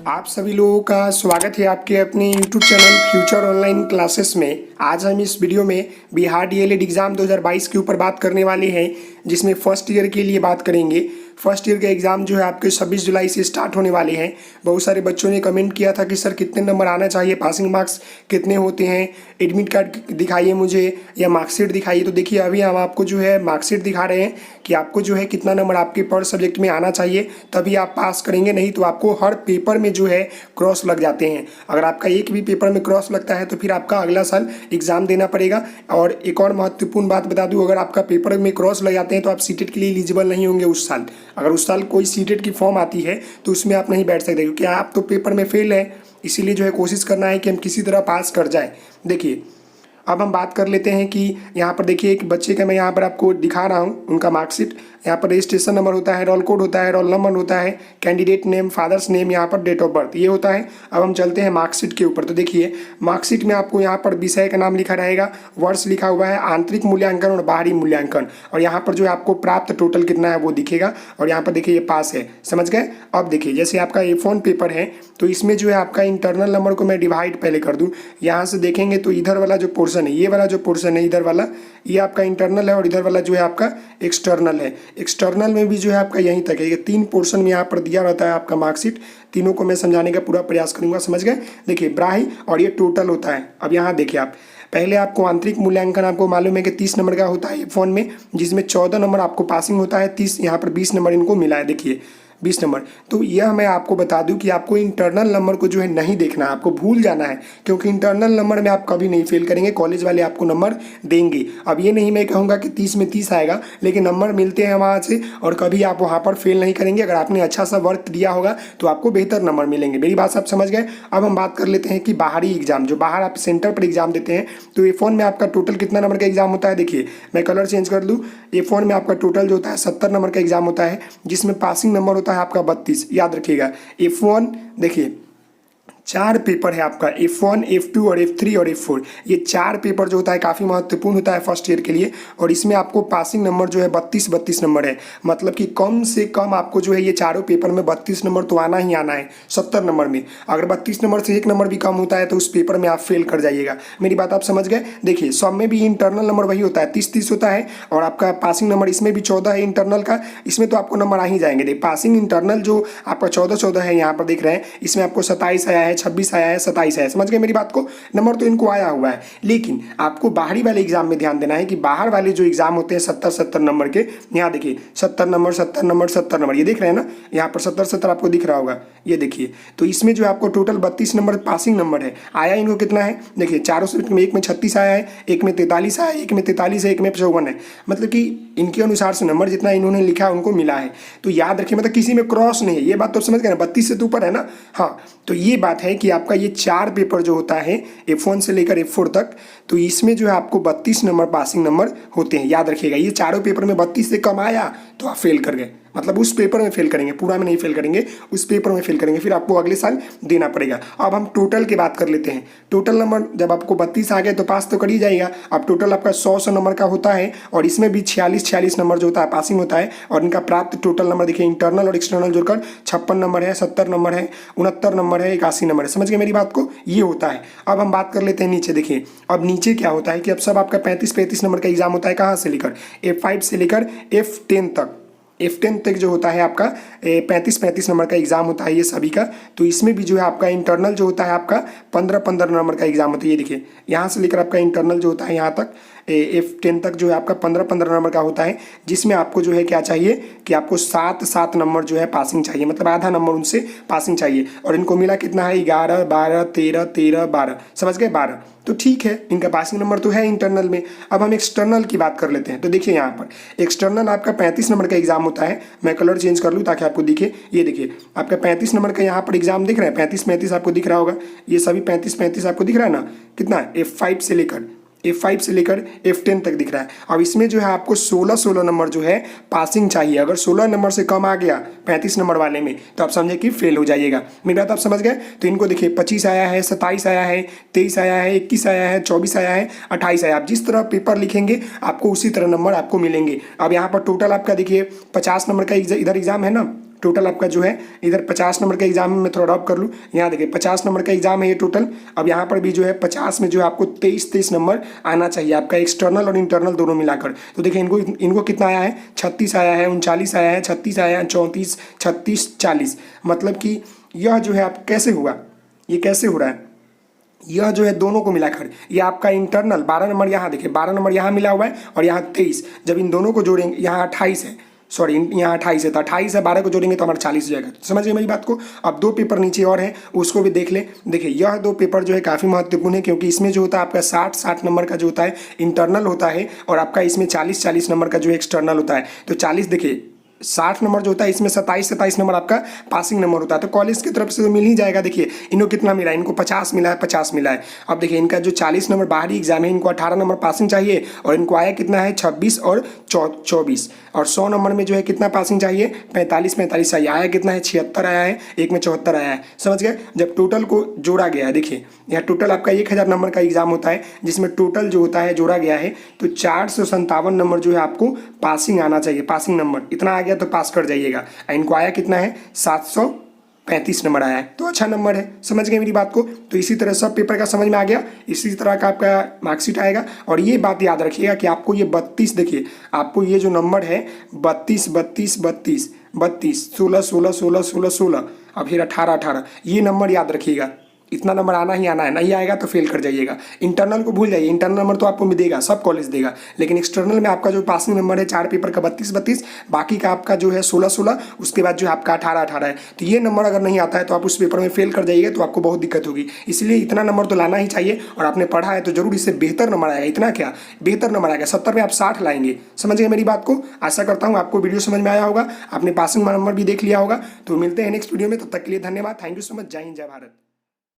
आप सभी लोगों का स्वागत है आपके अपने YouTube channel future online classes में। आज हम इस वीडियो में बिहार डीएलएड एग्ज़ाम 2022 के ऊपर बात करने वाले हैं, जिसमें फर्स्ट ईयर के लिए बात करेंगे। फर्स्ट ईयर का एग्ज़ाम जो है आपके 26 जुलाई से स्टार्ट होने वाले हैं। बहुत सारे बच्चों ने कमेंट किया था कि सर कितने नंबर आना चाहिए, पासिंग मार्क्स कितने होते हैं, एडमिट कार्ड दिखाइए मुझे या मार्कशीट दिखाइए। तो देखिए अभी हम आपको जो है मार्कशीट दिखा रहे हैं कि आपको जो है कितना नंबर आपके पर सब्जेक्ट में आना चाहिए, तभी आप पास करेंगे। नहीं तो आपको हर पेपर में जो है क्रॉस लग जाते हैं। अगर आपका एक भी पेपर में क्रॉस लगता है तो फिर आपका अगला साल एग्ज़ाम देना पड़ेगा। और एक और महत्वपूर्ण बात बता दूं, अगर आपका पेपर में क्रॉस लग जाते हैं तो आप सीटेट के लिए एलिजिबल नहीं होंगे उस साल। अगर उस साल कोई सीटेट की फॉर्म आती है तो उसमें आप नहीं बैठ सकते, क्योंकि आप तो पेपर में फेल है। इसीलिए जो है कोशिश करना है कि हम किसी तरह पास कर जाए। देखिए अब हम बात कर लेते हैं कि यहाँ पर देखिए एक बच्चे का मैं यहाँ पर आपको दिखा रहा हूँ उनका मार्कशीट। यहाँ पर रजिस्ट्रेशन नंबर होता है, रोल कोड होता है, रोल नंबर होता है, कैंडिडेट नेम, फादर्स नेम, यहाँ पर डेट ऑफ बर्थ ये होता है। अब हम चलते हैं मार्कशीट के ऊपर। तो देखिए मार्कशीट में आपको यहाँ पर विषय का नाम लिखा रहेगा, वर्ष लिखा हुआ है, आंतरिक मूल्यांकन और बाहरी मूल्यांकन, और यहाँ पर जो है आपको प्राप्त टोटल कितना है वो दिखेगा। और यहाँ पर देखिए ये पास है, समझ गए। अब देखिए जैसे आपका A4 पेपर है तो इसमें जो है आपका इंटरनल नंबर को मैं डिवाइड पहले कर दूँ। यहाँ से देखेंगे तो इधर वाला जो पोर्शन है, ये वाला जो पोर्शन है इधर वाला, ये आपका इंटरनल है, और इधर वाला जो है आपका एक्सटर्नल है। एक्सटर्नल में भी जो है आपका यहीं तक है। ये 3 पोर्शन में यहाँ पर दिया रहता है आपका मार्कशीट। तीनों को मैं समझाने का पूरा प्रयास करूंगा, समझ गए। देखिए ब्राही और ये टोटल होता है। अब यहाँ देखिए आप पहले आपको आंतरिक मूल्यांकन आपको मालूम है कि 30 नंबर का होता है फोन में, जिसमें 14 नंबर आपको पासिंग होता है, 30 यहाँ पर 20 नंबर इनको मिला है। देखिए 20 नंबर। तो यह मैं आपको बता दूं कि आपको इंटरनल नंबर को जो है नहीं देखना है, आपको भूल जाना है, क्योंकि इंटरनल नंबर में आप कभी नहीं फेल करेंगे, कॉलेज वाले आपको नंबर देंगे। अब ये नहीं मैं कहूँगा कि 30 में 30 आएगा, लेकिन नंबर मिलते हैं वहाँ से, और कभी आप वहाँ पर फेल नहीं करेंगे। अगर आपने अच्छा सा वर्क दिया होगा तो आपको बेहतर नंबर मिलेंगे। मेरी बात आप समझ गए। अब हम बात कर लेते हैं कि बाहरी एग्जाम, जो बाहर आप सेंटर पर एग्जाम देते हैं, तो A4 में आपका टोटल कितना नंबर का एग्जाम होता है। देखिए मैं कलर चेंज कर दूँ। A4 में आपका टोटल जो होता है 70 नंबर का एग्जाम होता है, जिसमें पासिंग नंबर होता है आपका 32। याद रखिएगा F1 देखिए 4 पेपर है आपका, F1, F2 और F3 और F4। ये 4 पेपर जो होता है काफ़ी महत्वपूर्ण होता है फर्स्ट ईयर के लिए। और इसमें आपको पासिंग नंबर जो है 32 नंबर है। मतलब कि कम से कम आपको जो है ये चारों पेपर में 32 नंबर तो आना ही आना है 70 नंबर में। अगर 32 नंबर से 1 नंबर भी कम होता है तो उस पेपर में आप फेल कर जाइएगा। मेरी बात आप समझ गए। देखिए सब में भी इंटरनल नंबर वही होता है, 30 होता है, और आपका पासिंग नंबर इसमें भी 14 है इंटरनल का। इसमें तो आपको नंबर आ ही जाएंगे। देखिए पासिंग इंटरनल जो आपका 14 है यहाँ पर देख रहे हैं, इसमें आपको 27 आया है, 26 आया है, 27 आया है। समझ गए मेरी बात को। नंबर तो इनको आया हुआ है, लेकिन आपको बाहरी वाले एग्जाम में ध्यान देना है कि बाहर वाले जो एग्जाम होते हैं 70 नंबर के, यहाँ देखिए 70 नंबर 70 नंबर 70 नंबर, ये देख रहे हैं ना, यहाँ पर 70 आपको दिख रहा होगा, ये देखिए। तो इसमें जो आपको टोटल 32 नंबर पासिंग नंबर है। आया इनको कितना है, देखिए चारों सब्जेक्ट में, एक में 36 आया है, एक में 43 आया है, एक में 43 है, एक में 54 है। मतलब कि इनके अनुसार से नंबर जितना इन्होंने लिखा है उनको मिला है। तो याद रखिए, मतलब किसी में क्रॉस नहीं है। ये बात तो समझ गए ना, 32 से तो ऊपर है ना। हाँ तो ये बात है कि आपका ये 4 पेपर जो होता है F1 से लेकर F4 तक, तो इसमें जो है आपको 32 नंबर पासिंग नंबर होते हैं। याद रखिएगा, ये चारों पेपर में 32 से कम आया तो आप फेल कर गए। मतलब उस पेपर में फेल करेंगे, पूरा में नहीं फेल करेंगे, उस पेपर में फेल करेंगे, फिर आपको अगले साल देना पड़ेगा। अब हम टोटल की बात कर लेते हैं। टोटल नंबर जब आपको 32 आ गए तो पास तो कर ही जाएगा। अब टोटल आपका 100 नंबर का होता है, और इसमें भी 46 नंबर जो होता है पासिंग होता है। और इनका प्राप्त टोटल नंबर देखिए, इंटरनल और एक्सटर्नल जोड़कर 56 नंबर है, 70 नंबर है, 69 नंबर है, 81 नंबर है। समझ गए मेरी बात को, ये होता है। अब हम बात कर लेते हैं नीचे। देखिए अब नीचे क्या होता है कि अब सब आपका 35 नंबर का एग्जाम होता है। कहाँ से लेकर F5 से लेकर F10 तक। F10 तक जो होता है आपका 35 नंबर का एग्जाम होता है ये सभी का। तो इसमें भी जो है आपका इंटरनल जो होता है आपका 15 नंबर का एग्जाम होता है। ये देखिए यहाँ से लेकर आपका इंटरनल जो होता है यहाँ तक F10 तक जो है आपका 15 नंबर का होता है, जिसमें आपको जो है क्या चाहिए कि आपको 7 नंबर जो है पासिंग चाहिए, मतलब आधा नंबर उनसे पासिंग चाहिए। और इनको मिला कितना है 11 12 13 13 12, समझ गए 12। तो ठीक है, इनका पासिंग नंबर तो है इंटरनल में। अब हम एक्सटर्नल की बात कर लेते हैं। तो देखिए यहाँ पर एक्सटर्नल आपका 35 नंबर का एग्जाम होता है। मैं कलर चेंज कर लूँ ताकि आपको दिखे। ये देखिए आपका 35 नंबर का यहाँ पर एग्जाम दिख रहा है, 35 आपको दिख रहा होगा। ये सभी 35 आपको दिख रहा है ना, कितना F5 से लेकर F5 से लेकर F10 तक दिख रहा है। अब इसमें जो है आपको 16 नंबर जो है पासिंग चाहिए। अगर 16 नंबर से कम आ गया 35 नंबर वाले में तो आप समझे कि फेल हो जाइएगा। मेरी बात आप समझ गए। तो इनको देखिए 25 आया है, 27 आया है, 23 आया है, 21 आया है, 24 आया है, 28 आया है। आप जिस तरह पेपर लिखेंगे आपको उसी तरह नंबर आपको मिलेंगे। अब यहाँ पर टोटल आपका देखिए 50 नंबर का इधर एग्जाम है ना, टोटल आपका जो है इधर 50 नंबर का एग्जाम में मैं थोड़ा ड्रॉप कर लूँ। यहाँ देखिए 50 नंबर का एग्जाम है ये टोटल। अब यहाँ पर भी जो है 50 में जो है आपको 23 नंबर आना चाहिए आपका एक्सटर्नल और इंटरनल दोनों मिलाकर। तो देखिए इनको कितना आया है, 36 आया है, 39 आया है, 36 आया है, 34, 36, 40। मतलब कि यह जो है आप कैसे हुआ, ये कैसे हो रहा है, यह जो है दोनों को मिलाकर ये आपका इंटरनल 12 नंबर यहाँ देखिए 12 नंबर यहाँ मिला हुआ है और यहाँ 23, जब इन दोनों को जोड़ेंगे यहाँ 28 है, सॉरी यहाँ 28 है, तो 28 है 12 को जोड़ेंगे तो हमारा 40 हो जाएगा। समझ गए मेरी बात को। अब 2 पेपर नीचे और है उसको भी देख ले। देखिए यह 2 पेपर जो है काफ़ी महत्वपूर्ण है क्योंकि इसमें जो होता है आपका 60 नंबर का जो होता है इंटरनल होता है और आपका इसमें 40 नंबर का जो है एक्सटर्नल होता है। तो 40 देखिए 60 नंबर जो होता है इसमें 27 नंबर आपका पासिंग नंबर होता है। तो कॉलेज की तरफ से तो मिल ही जाएगा। देखिए इनको कितना मिला है, इनको 50 मिला है, 50 मिला है। अब देखिए इनका जो 40 नंबर बाहरी एग्जाम है इनको 18 नंबर पासिंग चाहिए और इनको आया कितना है 26 और 24। और 100 नंबर में जो है कितना पासिंग चाहिए 45 चाहिए, आया कितना है 76 आया है, एक में 74 आया है। समझ गए। जब टोटल को जोड़ा गया है, देखिए यहाँ टोटल आपका 1000 नंबर का एग्जाम होता है जिसमें टोटल जो होता है जोड़ा गया है तो 457 नंबर जो है आपको पासिंग आना चाहिए। पासिंग नंबर इतना आ गया तो पास कर जाइएगा। इनको आया कितना है 735 नंबर आया है, तो अच्छा नंबर है। समझ गए मेरी बात को। तो इसी तरह सब पेपर का समझ में आ गया, इसी तरह का आपका मार्कशीट आएगा। और ये बात याद रखिएगा कि आपको ये 32 देखिए आपको ये जो नंबर है 32 32 32 32 16 16 16 16 16 और फिर 18 18 ये नंबर याद रखिएगा। इतना नंबर आना ही आना है, नहीं आएगा तो फेल कर जाइएगा। इंटरनल को भूल जाइए, इंटरनल नंबर तो आपको देगा, सब कॉलेज देगा, लेकिन एक्सटर्नल में आपका जो पासिंग नंबर है 4 पेपर का 32 32, बाकी का आपका जो है 16 16, उसके बाद जो है आपका 18 18 है। तो ये नंबर अगर नहीं आता है तो आप उस पेपर में फेल कर जाइएगा, तो आपको बहुत दिक्कत होगी। इसलिए इतना नंबर तो लाना ही चाहिए और आपने पढ़ा है तो जरूर इससे बेहतर नंबर आएगा। इतना क्या बेहतर नंबर आएगा, 70 में आप 60 लाएंगे। समझ गए मेरी बात को। आशा करता हूँ आपको वीडियो समझ में आया होगा, आपने पासिंग नंबर भी देख लिया होगा। तो मिलते हैं नेक्स्ट वीडियो में, तब तक के लिए धन्यवाद। Thank you so much. जय हिंद, जय भारत।